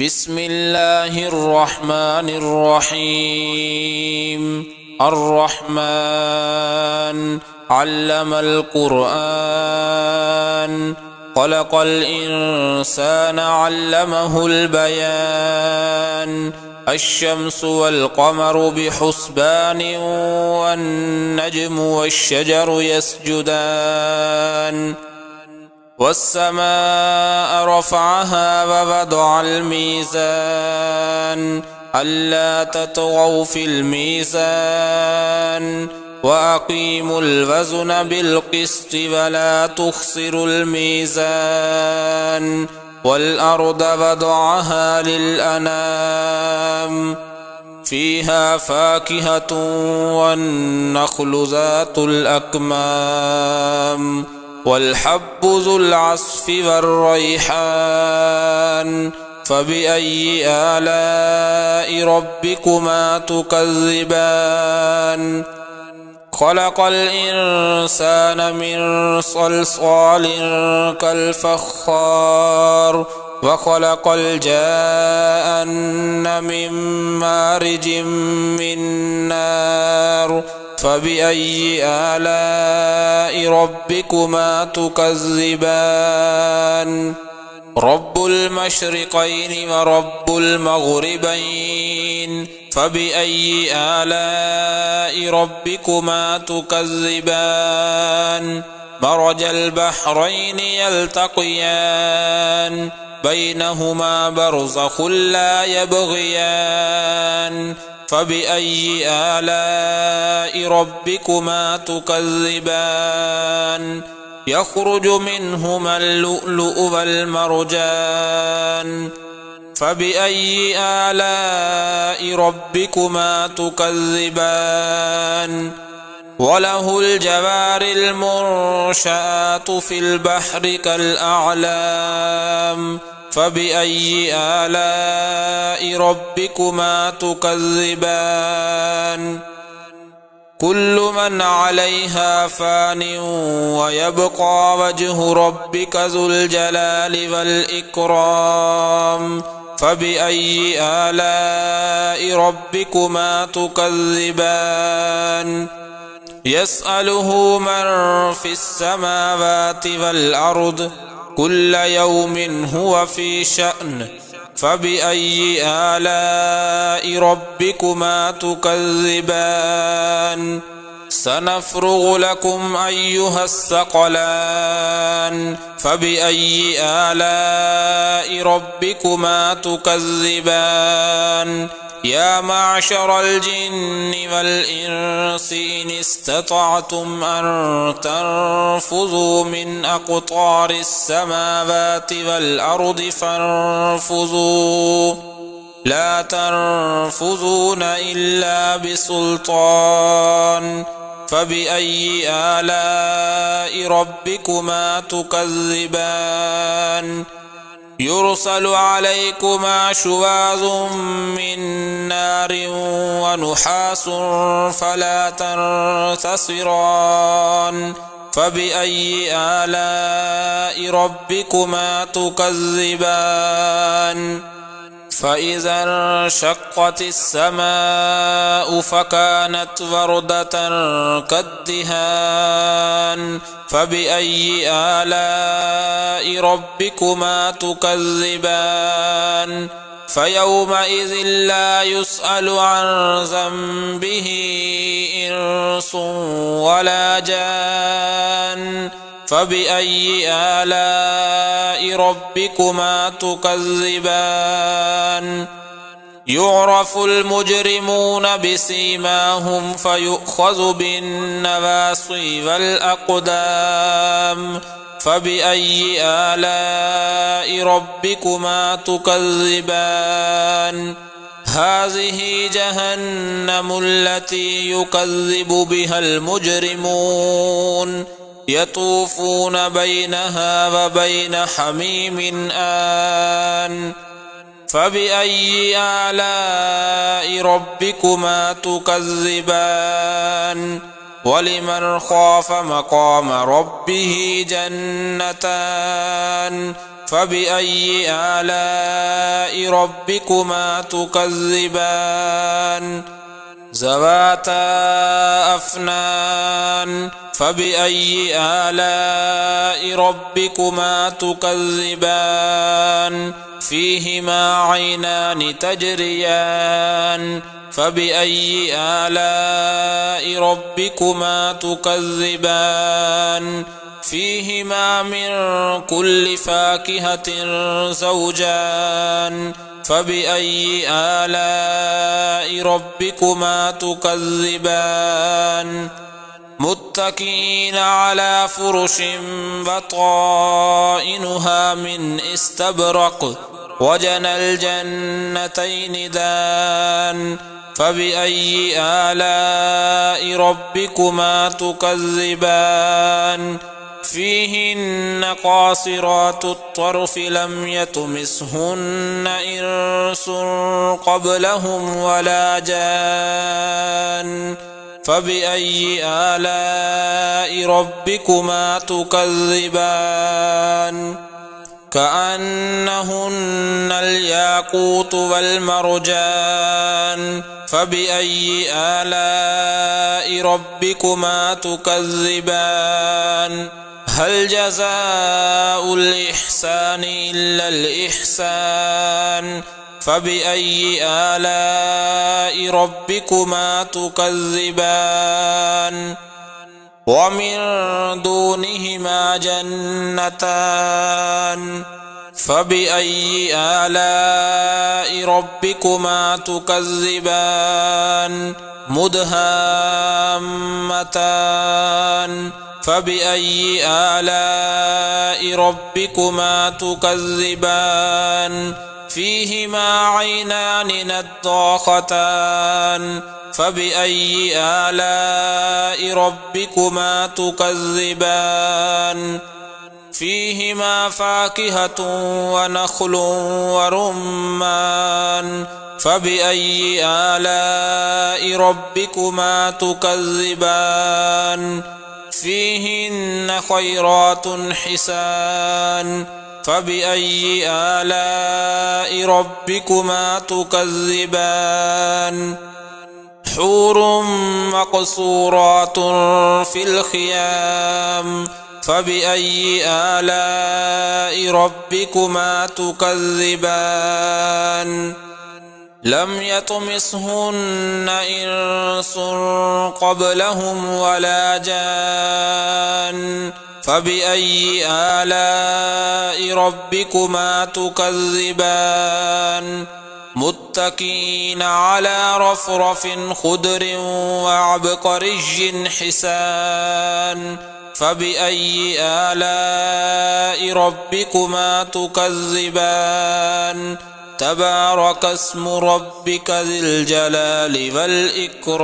بسم الله الرحمن الرحيم. الرحمن علم القرآن، خلق الإنسان علمه البيان. الشمس والقمر بحسبان، والنجم والشجر يسجدان. والسماء رفعها ووضع الميزان، ألا تطغوا في الميزان، وأقيموا الوزن بالقسط ولا تخسروا الميزان. والأرض وضعها للأنام، فيها فاكهة والنخل ذات الأكمام، والحب ذو العصف والريحان. فبأي آلاء ربكما تكذبان؟ خلق الإنسان من صلصال كالفخار، وخلق الجان من مارج من نار. فبأي آلاء ربكما تكذبان؟ رب المشرقين ورب المغربين، فبأي آلاء ربكما تكذبان؟ مرج البحرين يلتقيان، بينهما برزخ لا يبغيان. فبأي آلاء ربكما تكذبان؟ يخرج منهما اللؤلؤ والمرجان. فبأي آلاء ربكما تكذبان؟ وله الجوار المنشآت في البحر كالأعلام. فبأي آلاء ربكما تكذبان؟ كل من عليها فان، ويبقى وجه ربك ذو الجلال والإكرام. فبأي آلاء ربكما تكذبان؟ يسأله من في السماوات والأرض، كل يوم هو في شأن. فبأي آلاء ربكما تكذبان؟ سنفرغ لكم أيها الثقلان. فبأي آلاء ربكما تكذبان؟ يا معشر الجن والإنس إن استطعتم أن تنفذوا من أقطار السماوات والأرض فانفذوا، لا تنفذون إلا بسلطان. فبأي آلاء ربكما تكذبان؟ يرسل عليكما شواظ من نار ونحاس فلا تنتصران. فبأي آلاء ربكما تكذبان؟ فإذا انشقت السماء فكانت وردة كالدهان. فبأي آلاء ربكما تكذبان؟ فيومئذ لا يسأل عن ذنبه إنس ولا جان. فبأي آلاء ربكما تكذبان؟ يعرف المجرمون بسيماهم فيؤخذ بالنواصي والأقدام. فبأي آلاء ربكما تكذبان؟ هذه جهنم التي يكذب بها المجرمون، يطوفون بينها وبين حميم آن. فبأي آلاء ربكما تكذبان؟ ولمن خاف مقام ربه جنتان، فبأي آلاء ربكما تكذبان ذواتا أفنان فبأي آلاء ربكما تكذبان فيهما عينان تجريان فبأي آلاء ربكما تكذبان فيهما من كل فاكهة زوجان فبأي آلاء ربكما تكذبان متكئين على فرش بطائنها من استبرق وجنى الجنتين دان فبأي آلاء ربكما تكذبان فيهن قاصرات الطرف لم يطمثهن إنس قبلهم ولا جان فبأي آلاء ربكما تكذبان كأنهن الياقوت والمرجان فبأي آلاء ربكما تكذبان هل جزاء الإحسان إلا الإحسان فبأي آلاء ربكما تكذبان ومن دونهما جنتان فبأي آلاء ربكما تكذبان مدهامتان فبأي آلاء ربكما تكذبان فيهما عينان نضاختان فبأي آلاء ربكما تكذبان فيهما فاكهة ونخل ورمان فبأي آلاء ربكما تكذبان فيهن خيرات حسان فبأي آلاء ربكما تكذبان حور مقصورات في الخيام فبأي آلاء ربكما تكذبان لم يطمثهن إنس قبلهم ولا جان فبأي آلاء ربكما تكذبان متكئين على رفرف خضر وعبقري حسان فبأي آلاء ربكما تكذبان تبارك اسم ربك ذي الجلال والإكرام